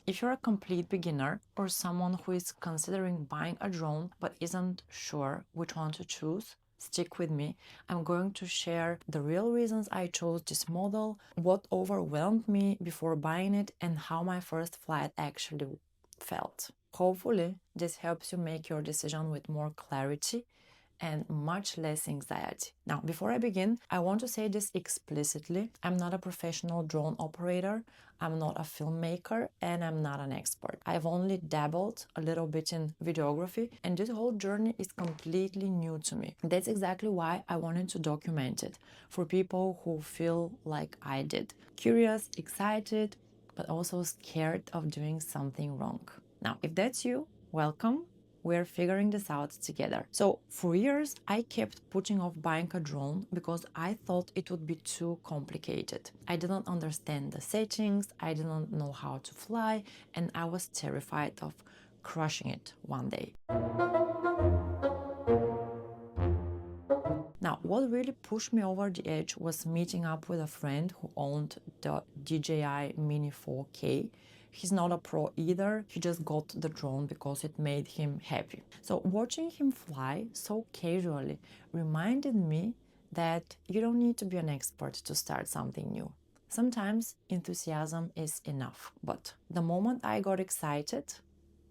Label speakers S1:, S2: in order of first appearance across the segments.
S1: If you're a complete beginner or someone who is considering buying a drone but isn't sure which one to choose, stick with me. I'm going to share the real reasons I chose this model, what overwhelmed me before buying it, and how my first flight actually felt. Hopefully, this helps you make your decision with more clarity and much less anxiety. Now, before I begin, I want to say this explicitly. I'm not a professional drone operator, I'm not a filmmaker, and I'm not an expert. I've only dabbled a little bit in videography, and this whole journey is completely new to me. That's exactly why I wanted to document it for people who feel like I did. Curious, excited, but also scared of doing something wrong. Now, if that's you, welcome. We're figuring this out together. So for years, I kept putting off buying a drone because I thought it would be too complicated. I didn't understand the settings, I didn't know how to fly, and I was terrified of crushing it one day. Now, what really pushed me over the edge was meeting up with a friend who owned the DJI Mini 4K. He's not a pro either, he just got the drone because it made him happy. So watching him fly so casually reminded me that you don't need to be an expert to start something new. Sometimes enthusiasm is enough, but the moment I got excited,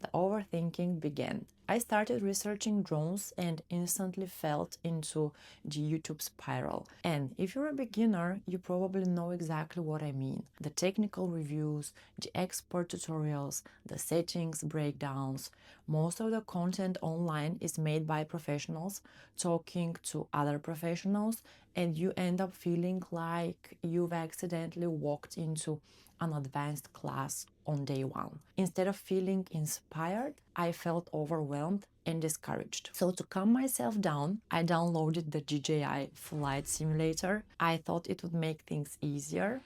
S1: the overthinking began. I started researching drones and instantly fell into the YouTube spiral. And if you're a beginner, you probably know exactly what I mean. The technical reviews, the expert tutorials, the settings breakdowns. Most of the content online is made by professionals talking to other professionals, and you end up feeling like you've accidentally walked into an advanced class on day one. Instead of feeling inspired, I felt overwhelmed and discouraged. So to calm myself down, I downloaded the DJI Flight Simulator. I thought it would make things easier,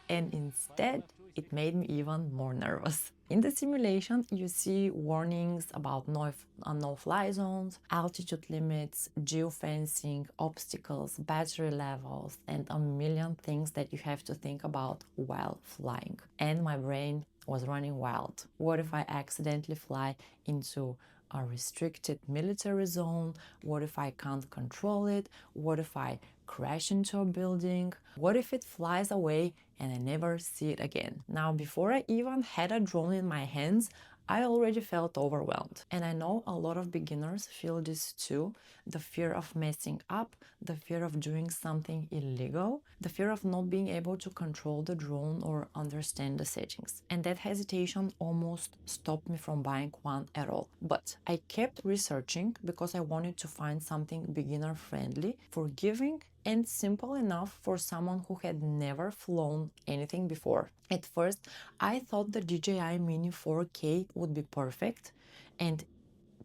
S1: and instead, it made me even more nervous. In the simulation, you see warnings about no-fly zones, altitude limits, geofencing, obstacles, battery levels, and a million things that you have to think about while flying. And my brain was running wild. What if I accidentally fly into a restricted military zone? What if I can't control it? What if I crash into a building? What if it flies away and I never see it again? Now, before I even had a drone in my hands, I already felt overwhelmed. And I know a lot of beginners feel this too. The fear of messing up, the fear of doing something illegal, the fear of not being able to control the drone or understand the settings. And that hesitation almost stopped me from buying one at all. But I kept researching because I wanted to find something beginner friendly, forgiving, and simple enough for someone who had never flown anything before. At first, I thought the DJI Mini 4K would be perfect, and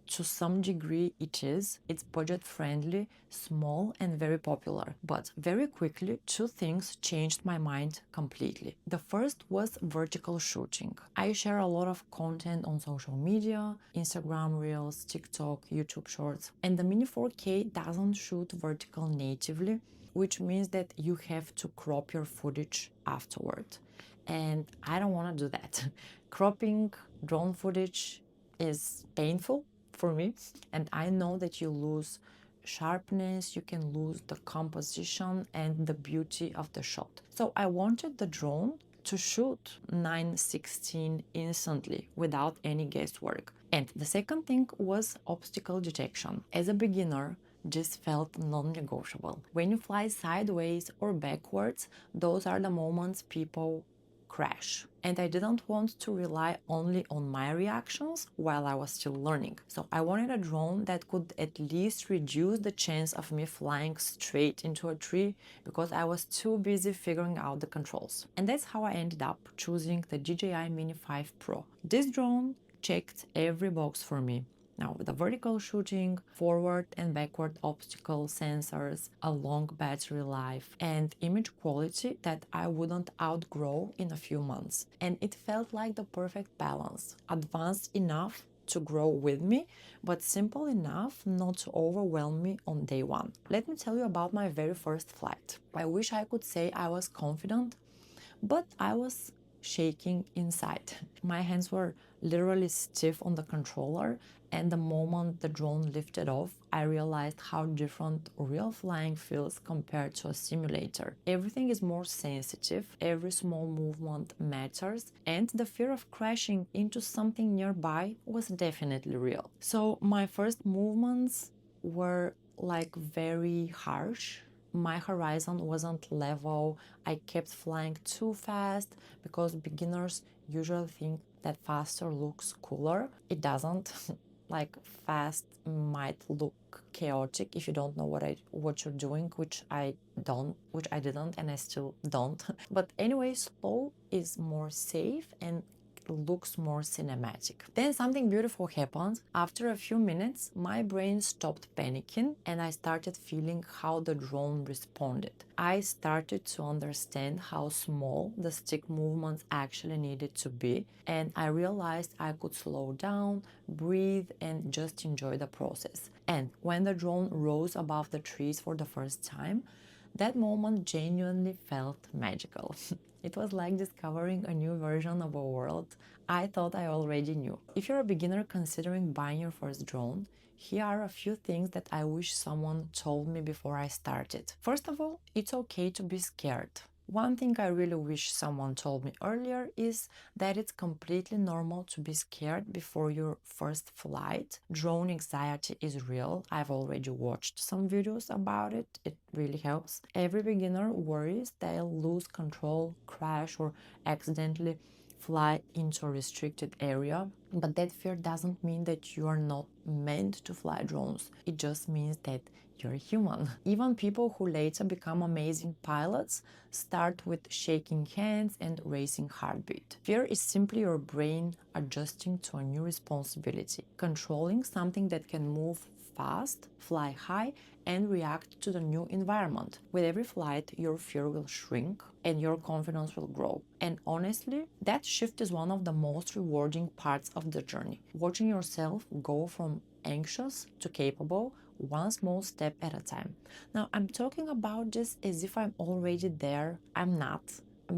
S1: to some degree it is. It's budget friendly, small, and very popular. But very quickly, two things changed my mind completely. The first was vertical shooting. I share a lot of content on social media, Instagram Reels, TikTok, YouTube Shorts, and the Mini 4K doesn't shoot vertical natively, which means that you have to crop your footage afterward. And I don't want to do that. Cropping drone footage is painful for me, and I know that you lose sharpness, you can lose the composition and the beauty of the shot. So I wanted the drone to shoot 9:16 instantly without any guesswork. And the second thing was obstacle detection. As a beginner, this felt non-negotiable. When you fly sideways or backwards, those are the moments people crash. And I didn't want to rely only on my reactions while I was still learning. So I wanted a drone that could at least reduce the chance of me flying straight into a tree because I was too busy figuring out the controls. And that's how I ended up choosing the DJI Mini 5 Pro. This drone checked every box for me. Now, with the vertical shooting, forward and backward obstacle sensors, a long battery life, and image quality that I wouldn't outgrow in a few months. And it felt like the perfect balance, advanced enough to grow with me, but simple enough not to overwhelm me on day one. Let me tell you about my very first flight. I wish I could say I was confident, but I was shaking inside. My hands were literally stiff on the controller, and the moment the drone lifted off, I realized how different real flying feels compared to a simulator. Everything is more sensitive, every small movement matters, and the fear of crashing into something nearby was definitely real. So my first movements were like very harsh. My horizon wasn't level. I kept flying too fast because beginners usually think that faster looks cooler. It doesn't. Like fast might look chaotic if you don't know what you're doing, which I didn't, and I still don't. But anyway, slow is more safe and looks more cinematic. Then something beautiful happened. After a few minutes, my brain stopped panicking and I started feeling how the drone responded. I started to understand how small the stick movements actually needed to be, and I realized I could slow down, breathe, and just enjoy the process. And when the drone rose above the trees for the first time, that moment genuinely felt magical. It was like discovering a new version of a world I thought I already knew. If you're a beginner considering buying your first drone, here are a few things that I wish someone told me before I started. First of all, it's okay to be scared. One thing I really wish someone told me earlier is that it's completely normal to be scared before your first flight. Drone anxiety is real. I've already watched some videos about it. It really helps. Every beginner worries they'll lose control, crash, or accidentally fly into a restricted area. But that fear doesn't mean that you are not meant to fly drones. It just means that you're human. Even people who later become amazing pilots start with shaking hands and racing heartbeat. Fear is simply your brain adjusting to a new responsibility, controlling something that can move fast, fly high, and react to the new environment. With every flight, your fear will shrink and your confidence will grow. And honestly, that shift is one of the most rewarding parts of the journey. Watching yourself go from anxious to capable, one small step at a time. Now, I'm talking about this as if I'm already there. I'm not.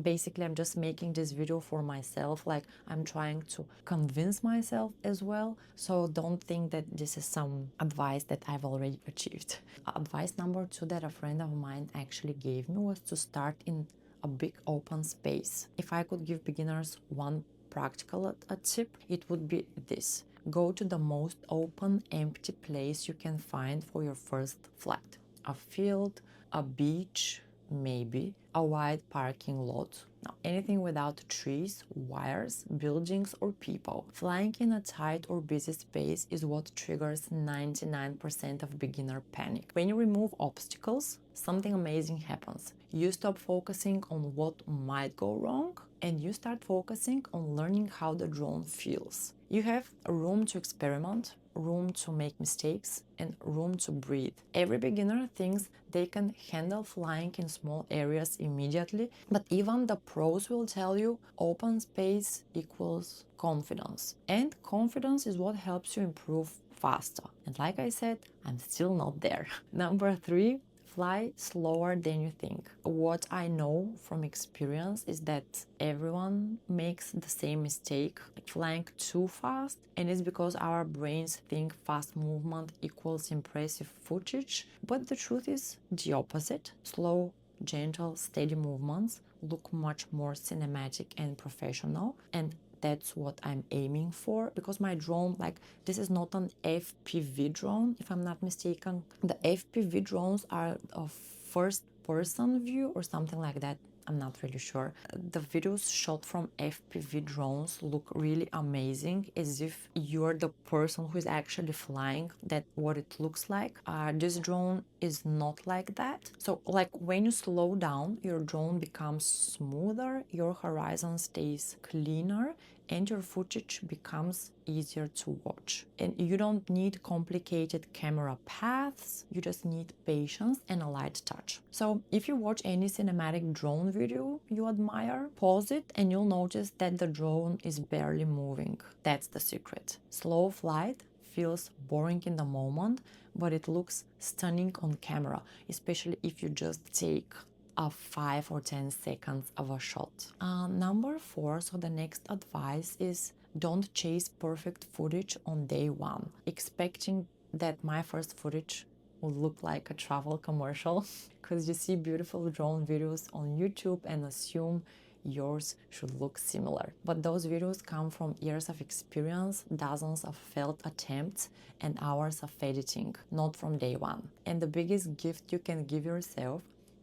S1: Basically, I'm just making this video for myself, like I'm trying to convince myself as well. So don't think that this is some advice that I've already achieved. Advice number 2 that a friend of mine actually gave me was to start in a big open space. If I could give beginners one practical tip, it would be this: go to the most open, empty place you can find for your first flight. A field, a beach, maybe a wide parking lot. Now, anything without trees, wires, buildings, or people. Flying in a tight or busy space is what triggers 99% of beginner panic. When you remove obstacles, something amazing happens. You stop focusing on what might go wrong and you start focusing on learning how the drone feels. You have room to experiment, room to make mistakes, and room to breathe. Every beginner thinks they can handle flying in small areas immediately, but even the pros will tell you open space equals confidence. And confidence is what helps you improve faster. And like I said, I'm still not there. Number 3, fly slower than you think. What I know from experience is that everyone makes the same mistake, like flying too fast, and it's because our brains think fast movement equals impressive footage, but the truth is the opposite. Slow, gentle, steady movements look much more cinematic and professional, and that's what I'm aiming for, because my drone, like, this is not an FPV drone, if I'm not mistaken. The FPV drones are a first person view or something like that. I'm not really sure. The videos shot from FPV drones look really amazing, as if you're the person who is actually flying, that what it looks like. This drone is not like that. So like when you slow down, your drone becomes smoother, your horizon stays cleaner, and your footage becomes easier to watch. And you don't need complicated camera paths, you just need patience and a light touch. So if you watch any cinematic drone video you admire, pause it and you'll notice that the drone is barely moving. That's the secret. Slow flight feels boring in the moment, but it looks stunning on camera, especially if you just take of 5 or 10 seconds of a shot. Number 4, so the next advice is don't chase perfect footage on day one, expecting that my first footage will look like a travel commercial because you see beautiful drone videos on YouTube and assume yours should look similar. But those videos come from years of experience, dozens of failed attempts, and hours of editing, not from day one. And the biggest gift you can give yourself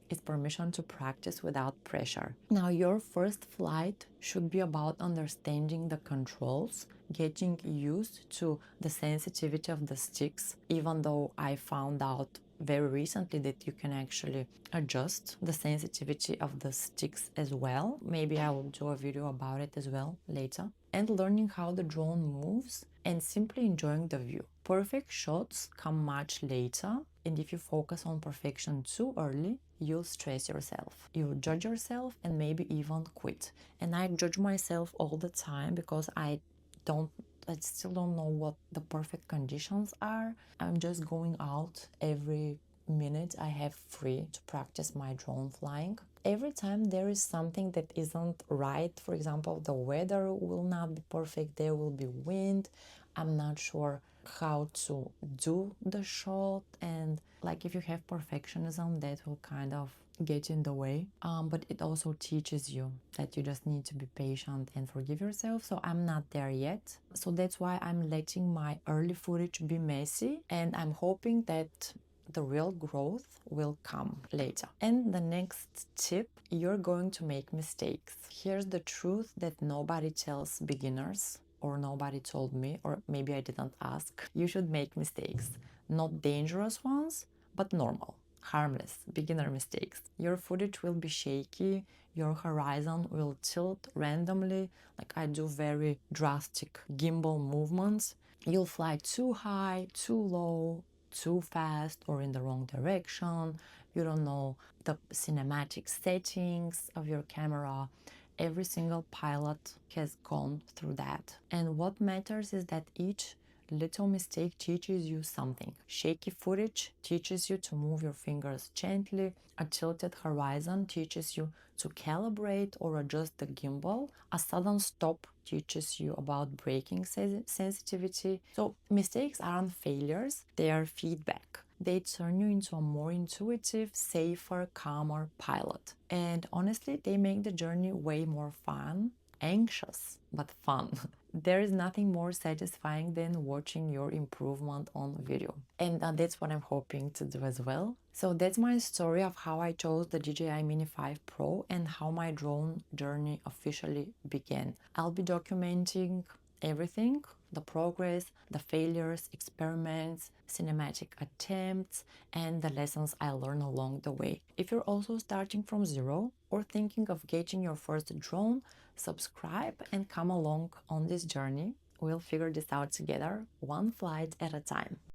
S1: is permission to practice without pressure. Now, your first flight should be about understanding the controls, getting used to the sensitivity of the sticks, even though I found out very recently that you can actually adjust the sensitivity of the sticks as well. Maybe I will do a video about it as well later. And learning how the drone moves and simply enjoying the view. Perfect shots come much later, and if you focus on perfection too early, you'll stress yourself. You'll judge yourself and maybe even quit. And I judge myself all the time because I still don't know what the perfect conditions are. I'm just going out every minute I have free to practice my drone flying. Every time there is something that isn't right, for example, the weather will not be perfect, there will be wind, I'm not sure how to do the shot, and like if you have perfectionism, that will kind of get in the way. But it also teaches you that you just need to be patient and forgive yourself. So I'm not there yet. So that's why I'm letting my early footage be messy, and I'm hoping that the real growth will come later. And the next tip, you're going to make mistakes. Here's the truth that nobody tells beginners, or nobody told me, or maybe I didn't ask. You should make mistakes, not dangerous ones, but normal, harmless, beginner mistakes. Your footage will be shaky, your horizon will tilt randomly, like I do very drastic gimbal movements. You'll fly too high, too low, too fast, or in the wrong direction. You don't know the cinematic settings of your camera. Every single pilot has gone through that. And what matters is that each little mistake teaches you something. Shaky footage teaches you to move your fingers gently. A tilted horizon teaches you to calibrate or adjust the gimbal. A sudden stop teaches you about braking sensitivity. So mistakes aren't failures, they are feedback. They turn you into a more intuitive, safer, calmer pilot. And honestly, they make the journey way more fun, anxious, but fun. There is nothing more satisfying than watching your improvement on video. And that's what I'm hoping to do as well. So that's my story of how I chose the DJI Mini 5 Pro and how my drone journey officially began. I'll be documenting everything, the progress, the failures, experiments, cinematic attempts, and the lessons I learned along the way. If you're also starting from zero or thinking of getting your first drone, subscribe and come along on this journey. We'll figure this out together, one flight at a time.